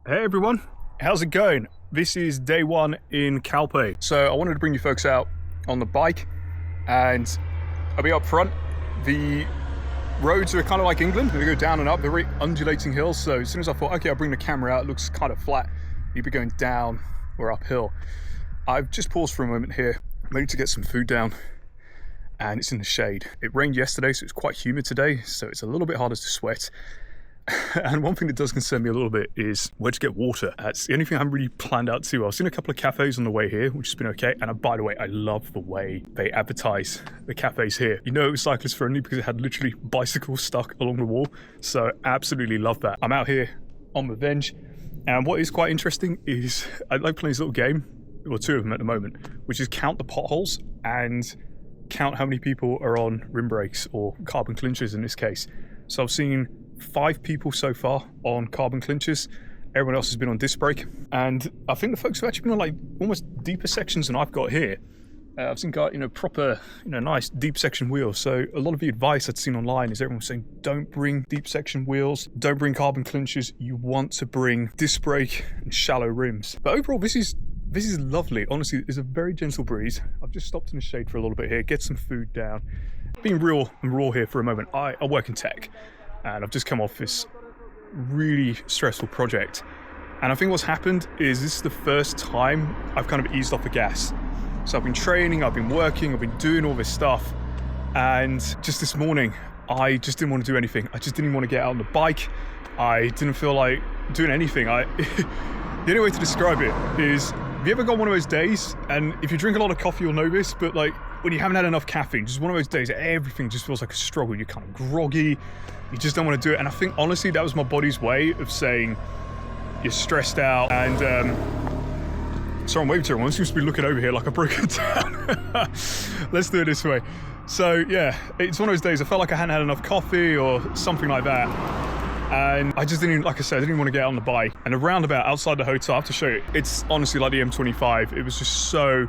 Hey everyone, how's it going? This is day one in Calpe. So I wanted to bring you folks out on the bike and I'll be up front. The roads are kind of like England, they go down and up, they're very undulating hills. So as soon as I thought, okay, I'll bring the camera out, it looks kind of flat. You'd be going down or uphill. I've just paused for a moment here, ready to get some food down, and it's in the shade. It rained yesterday, so it's quite humid today, so it's a little bit harder to sweat. And one thing that does concern me a little bit is where to get water. That's the only thing I haven't really planned out to. I've seen a couple of cafes on the way here, which has been okay. And by the way, I love the way they advertise the cafes here. You know it was cyclist friendly because it had literally bicycles stuck along the wall. So absolutely love that. I'm out here on Revenge. And what is quite interesting is I like playing this little game, well, two of them at the moment, which is count the potholes and count how many people are on rim brakes or carbon clinchers in this case. So I've seen 5 people so far on carbon clinchers. Everyone else has been on disc brake, and I think the folks have actually been on like almost deeper sections than I've got here. I've seen proper, nice deep section wheels. So a lot of the advice I'd seen online is everyone was saying don't bring deep section wheels, don't bring carbon clinchers. You want to bring disc brake and shallow rims. But overall, this is lovely. Honestly, it's a very gentle breeze. I've just stopped in the shade for a little bit here, get some food down. Being real and raw here for a moment, I work in tech. And I've just come off this really stressful project. And I think what's happened is this is the first time I've kind of eased off the gas. So I've been training, I've been working, I've been doing all this stuff. And just this morning, I just didn't want to do anything. I just didn't want to get out on the bike. I didn't feel like doing anything. The only way to describe it is, have you ever got one of those days, and if you drink a lot of coffee, you'll know this, but like when you haven't had enough caffeine, just one of those days, everything just feels like a struggle. You're kind of groggy, you just don't want to do it. And I think honestly, that was my body's way of saying you're stressed out. And sorry, I'm waving to everyone. Seems to be looking over here like I broke it down. Let's do it this way. So yeah, it's one of those days I felt like I hadn't had enough coffee or something like that. And I just didn't, like I said, I didn't want to get out on the bike. And a roundabout outside the hotel, I have to show you, it's honestly like the M25. It was just so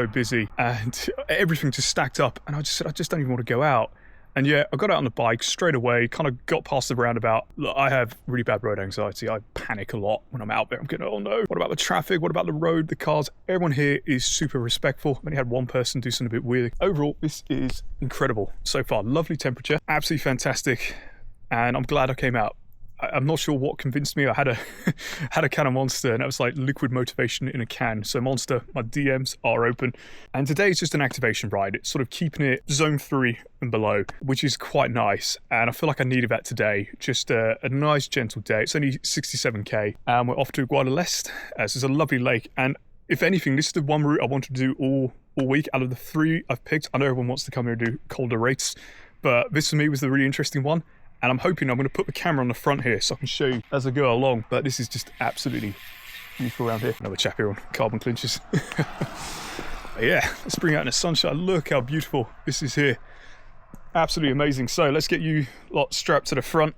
busy and everything just stacked up. And I just said, I just don't even want to go out. And yeah, I got out on the bike straight away, kind of got past the roundabout. Look, I have really bad road anxiety. I panic a lot when I'm out there. I'm going, oh no, what about the traffic? What about the road, the cars? Everyone here is super respectful. I only had one person do something a bit weird. Overall, this is incredible so far. Lovely temperature, absolutely fantastic. And I'm glad I came out. I'm not sure what convinced me. I had a can of Monster, and that was like liquid motivation in a can. So Monster, my DMs are open. And today is just an activation ride. It's sort of keeping it zone 3 and below, which is quite nice. And I feel like I needed that today. Just a nice, gentle day. It's only 67k, and we're off to Guadalest. This is a lovely lake. And if anything, this is the one route I wanted to do all week. Out of the 3 I've picked, I know everyone wants to come here and do colder rates, but this for me was the really interesting one. And I'm hoping I'm going to put the camera on the front here so I can show you as I go along. But this is just absolutely beautiful around here. Another chap here on carbon clinchers. Yeah, let's bring out in the sunshine. Look how beautiful this is here. Absolutely amazing. So let's get you lot strapped to the front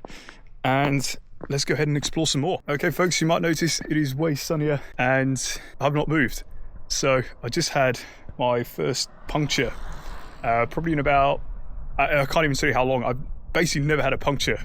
and let's go ahead and explore some more. Okay, folks, you might notice it is way sunnier and I've not moved. So I just had my first puncture, probably in about, I can't even tell you how long. I've basically never had a puncture.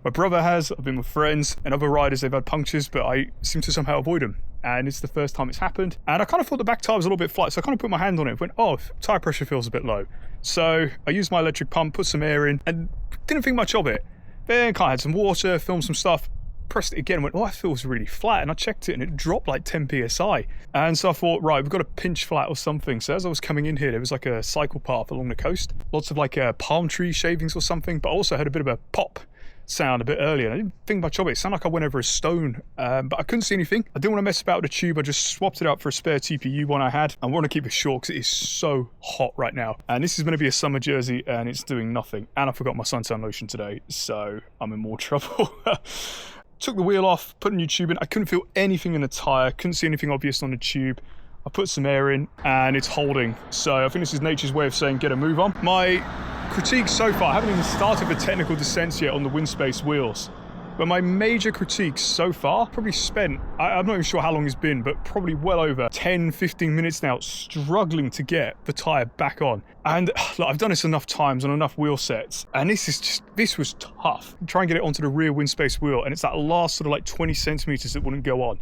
My brother has, I've been with friends and other riders, they've had punctures, but I seem to somehow avoid them. And it's the first time it's happened. And I kind of thought the back tire was a little bit flat, so I kind of put my hand on it and went, oh, tire pressure feels a bit low. So I used my electric pump, put some air in, and didn't think much of it. Then kind of had some water, filmed some stuff, pressed it again and went, oh, that feels really flat. And I checked it and it dropped like 10 psi. And so I thought, right, we've got to pinch flat or something. So as I was coming in here, there was like a cycle path along the coast, lots of like palm tree shavings or something, but I also heard a bit of a pop sound a bit earlier. And I didn't think much of it. It sounded like I went over a stone, but I couldn't see anything. I didn't want to mess about with the tube. I just swapped it out for a spare TPU one I had. I want to keep it short because it is so hot right now. And this is going to be a summer jersey and it's doing nothing. And I forgot my suntan lotion today, so I'm in more trouble. Took the wheel off, put a new tube in. I couldn't feel anything in the tyre, couldn't see anything obvious on the tube. I put some air in and it's holding. So I think this is nature's way of saying get a move on. My critique so far, I haven't even started the technical descents yet on the wind space wheels. But my major critiques so far, probably spent, I'm not even sure how long it's been, but probably well over 10, 15 minutes now, struggling to get the tyre back on. And look, I've done this enough times on enough wheel sets, and this was tough. Try and get it onto the rear wind space wheel, and it's that last sort of like 20 centimeters that wouldn't go on.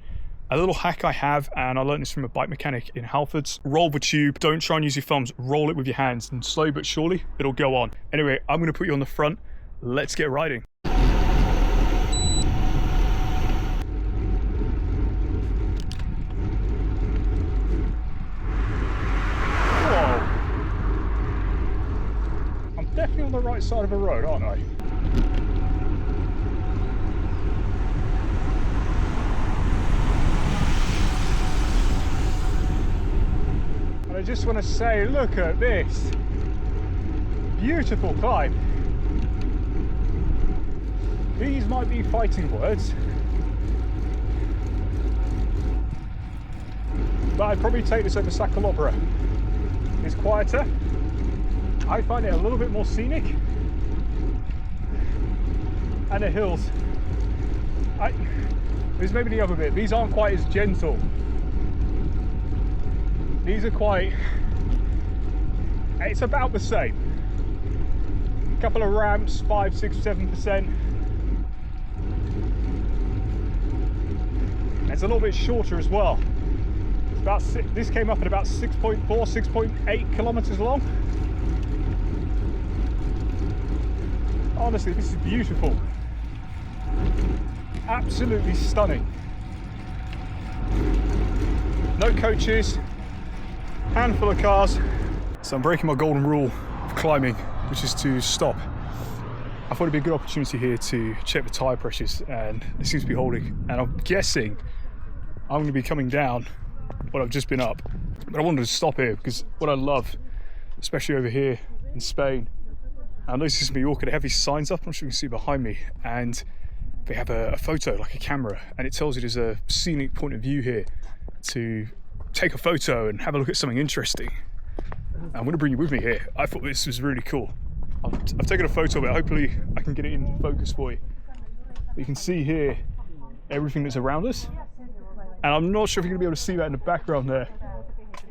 A little hack I have, and I learned this from a bike mechanic in Halfords: roll the tube, don't try and use your thumbs, roll it with your hands, and slowly but surely, it'll go on. Anyway, I'm gonna put you on the front. Let's get riding. Definitely on the right side of a road, aren't I? And I just want to say, look at this beautiful climb. These might be fighting words, but I'd probably take this over Sacalobra. It's quieter. I find it a little bit more scenic, and the hills, this may be the other bit, these aren't quite as gentle. These are quite, it's about the same. A couple of ramps, 5, 6, 7%. It's a little bit shorter as well. It's about this came up at about 6.4, 6.8 kilometers long. Honestly, this is beautiful. Absolutely stunning. No coaches, handful of cars. So I'm breaking my golden rule of climbing, which is to stop. I thought it'd be a good opportunity here to check the tyre pressures, and it seems to be holding. And I'm guessing I'm going to be coming down what I've just been up. But I wanted to stop here because what I love, especially over here in Spain, I noticed this in Mallorca, they have these signs up, I'm not sure you can see behind me, and they have a photo, like a camera, and it tells you there's a scenic point of view here to take a photo and have a look at something interesting. I'm going to bring you with me here. I thought this was really cool. I've taken a photo of it, hopefully I can get it in focus for you. But you can see here everything that's around us, and I'm not sure if you're going to be able to see that in the background there.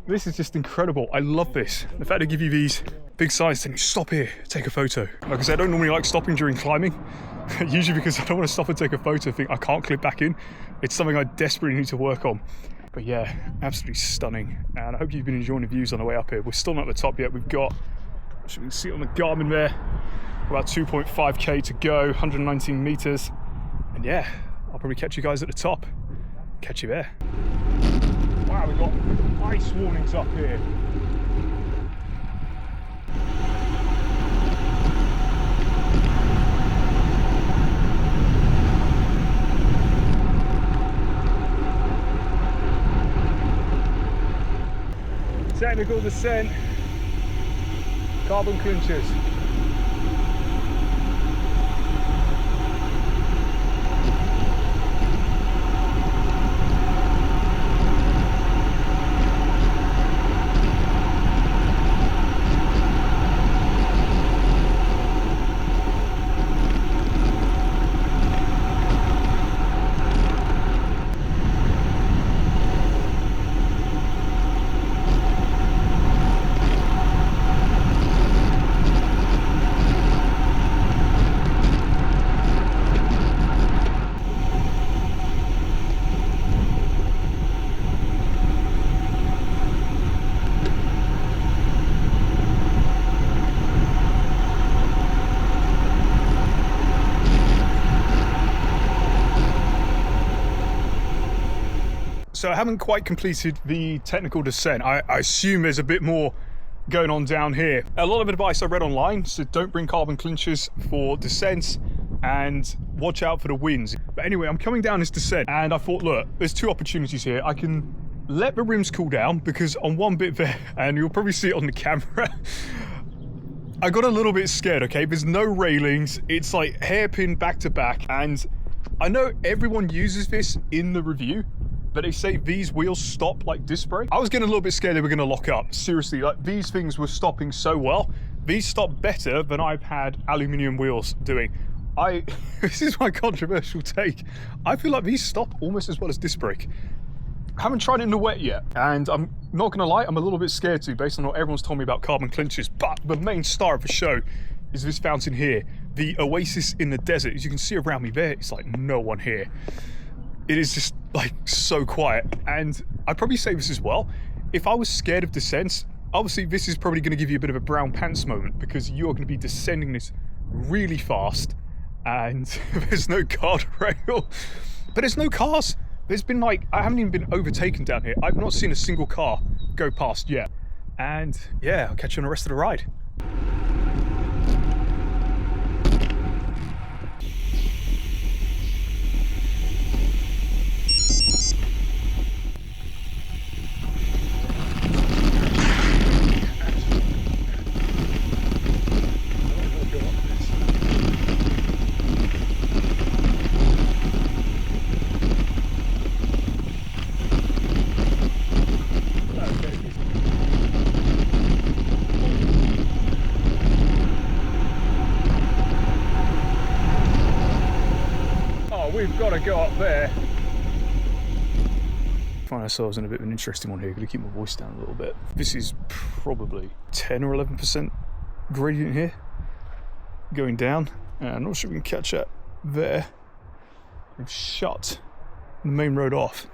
This is just incredible. I love this. The fact they give you these big signs saying, stop here, take a photo. Like I said, I don't normally like stopping during climbing, usually because I don't want to stop and take a photo and think I can't clip back in. It's something I desperately need to work on. But yeah, absolutely stunning. And I hope you've been enjoying the views on the way up here. We're still not at the top yet. We've got, as you can see on the Garmin there, about 2.5k to go, 119 meters. And yeah, I'll probably catch you guys at the top. Catch you there. Wow, we've got ice warnings up here. Technical descent, carbon clinchers. So I haven't quite completed the technical descent. I assume there's a bit more going on down here. A lot of advice I read online, so don't bring carbon clinchers for descents and watch out for the winds. But anyway, I'm coming down this descent and I thought, look, there's two opportunities here. I can let the rims cool down because on one bit there, and you'll probably see it on the camera, I got a little bit scared, okay? There's no railings, it's like hairpin back to back, and I know everyone uses this in the review, but they say these wheels stop like disc brake. I was getting a little bit scared they were gonna lock up. Seriously, like these things were stopping so well. These stop better than I've had aluminium wheels doing. this is my controversial take. I feel like these stop almost as well as disc brake. I haven't tried it in the wet yet, and I'm not gonna lie, I'm a little bit scared to, based on what everyone's told me about carbon clinchers, but the main star of the show is this fountain here, the oasis in the desert. As you can see around me there, it's like no one here. It is just like so quiet, and I'd probably say this as well. If I was scared of descents, obviously this is probably gonna give you a bit of a brown pants moment, because you're gonna be descending this really fast, and there's no guardrail, but there's no cars. There's been like, I haven't even been overtaken down here. I've not seen a single car go past yet. And yeah, I'll catch you on the rest of the ride. We've got to go up there. Find ourselves in a bit of an interesting one here. Going to keep my voice down a little bit. This is probably 10 or 11% gradient here, going down. And I'm not sure we can catch that there. They've shut the main road off.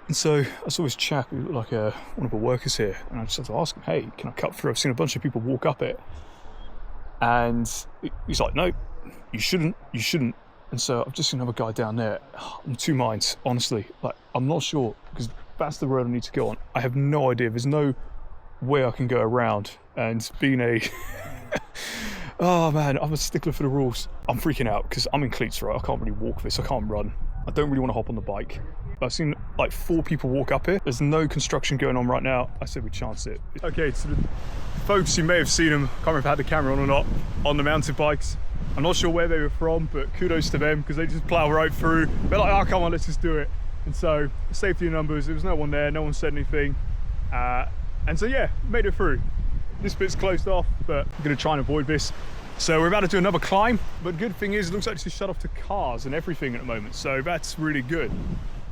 And so I saw this chap who looked like one of the workers here, and I just had to ask him, hey, can I cut through? I've seen a bunch of people walk up it. And he's like, no, you shouldn't. And so I've just seen another guy down there. I'm two minds, honestly. Like, I'm not sure, because that's the road I need to go on. I have no idea. There's no way I can go around. And being a... oh man, I'm a stickler for the rules. I'm freaking out, because I'm in cleats, right? I can't really walk this, I can't run. I don't really want to hop on the bike. I've seen like 4 people walk up here. There's no construction going on right now. I said we chance it. Okay, so the folks, you may have seen them, can't remember if I had the camera on or not, on the mountain bikes. I'm not sure where they were from, but kudos to them, because they just plow right through. They're like, oh, come on, let's just do it. And so, safety in numbers, there was no one there, no one said anything. And so yeah, made it through. This bit's closed off, but I'm gonna try and avoid this. So we're about to do another climb, but good thing is, it looks like it's shut off to cars and everything at the moment, so that's really good.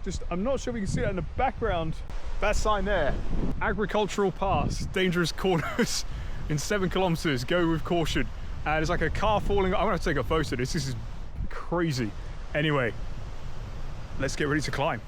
Just, I'm not sure we can see that in the background. That sign there, agricultural pass, dangerous corners in 7 kilometers, go with caution. And there's like a car falling. I'm gonna take a photo of this. This is crazy. Anyway, let's get ready to climb.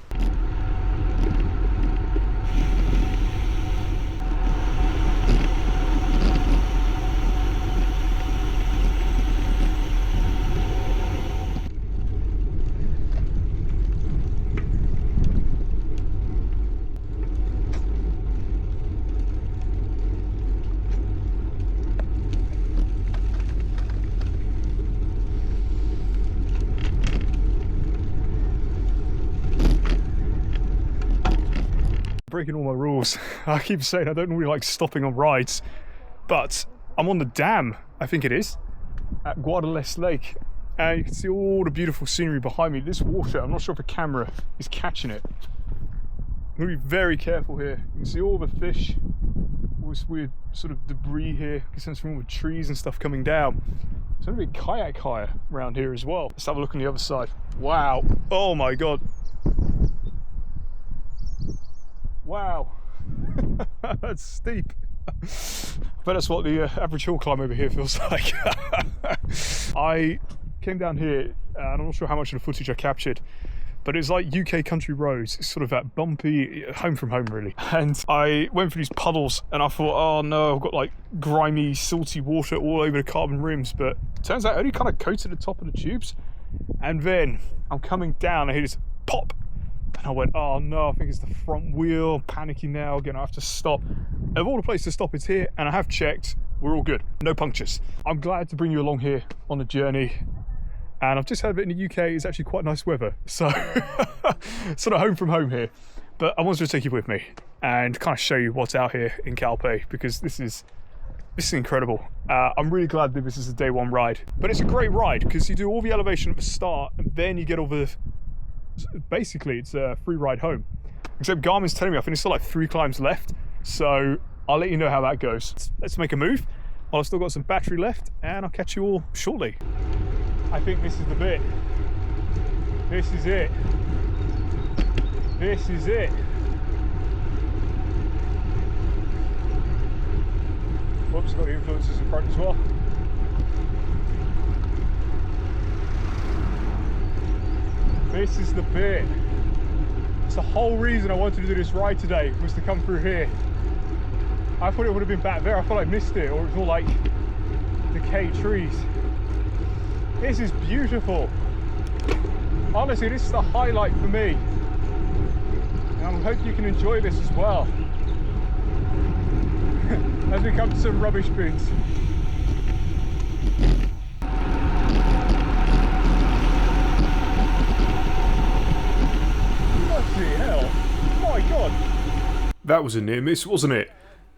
Breaking all my rules. I keep saying I don't really like stopping on rides, but I'm on the dam, I think it is, at Guadalest Lake, and you can see all the beautiful scenery behind me. This water, I'm not sure if the camera is catching it. I'm gonna be very careful here. You can see all the fish, all this weird sort of debris here. You can sense from all the trees and stuff coming down. There's gonna be a kayak hire around here as well. Let's have a look on the other side. Wow, oh my God. Wow, that's steep. I bet that's what the average hill climb over here feels like. I came down here, and I'm not sure how much of the footage I captured, but it was like UK country roads. It's sort of that bumpy, home from home really. And I went through these puddles, and I thought, oh no, I've got like grimy, salty water all over the carbon rims, but it turns out I only kind of coated the top of the tubes. And then I'm coming down, I hear this pop. And I went, oh no, I think it's the front wheel, panicking now, again, I have to stop. Of all the places to stop, it's here, and I have checked, we're all good, no punctures. I'm glad to bring you along here on the journey, and I've just heard that in the UK it's actually quite nice weather, so sort of home from home here. But I wanted to take you with me and kind of show you what's out here in Calpe, because this is incredible. I'm really glad that this is a day one ride, but it's a great ride because you do all the elevation at the start, and then you get all the, basically it's a free ride home. Except Garmin's telling me I think there's still like 3 climbs left, so I'll let you know how that goes. Let's make a move. I've still got some battery left, and I'll catch you all shortly. I think this is the bit. This is it. This is it. Whoops, got the influencers in front as well. This is the bit. It's the whole reason I wanted to do this ride today, was to come through here. I thought it would have been back there. I thought I missed it, or it was all like decayed trees. This is beautiful. Honestly, this is the highlight for me. And I hope you can enjoy this as well. As we come to some rubbish bins. Bloody hell. My God. That was a near miss, wasn't it?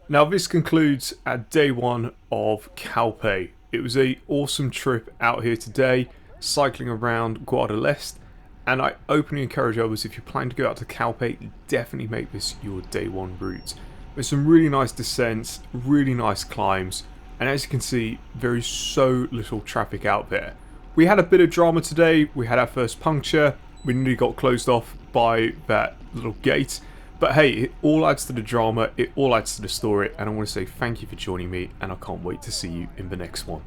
Now this concludes at day one of Calpe. It was an awesome trip out here today, cycling around Guadalest, and I openly encourage others, if you plan to go out to Calpe, definitely make this your day one route. There's some really nice descents, really nice climbs, and as you can see, there is so little traffic out there. We had a bit of drama today. We had our first puncture. We nearly got closed off by that little gate. But hey, it all adds to the drama, it all adds to the story, and I want to say thank you for joining me, and I can't wait to see you in the next one.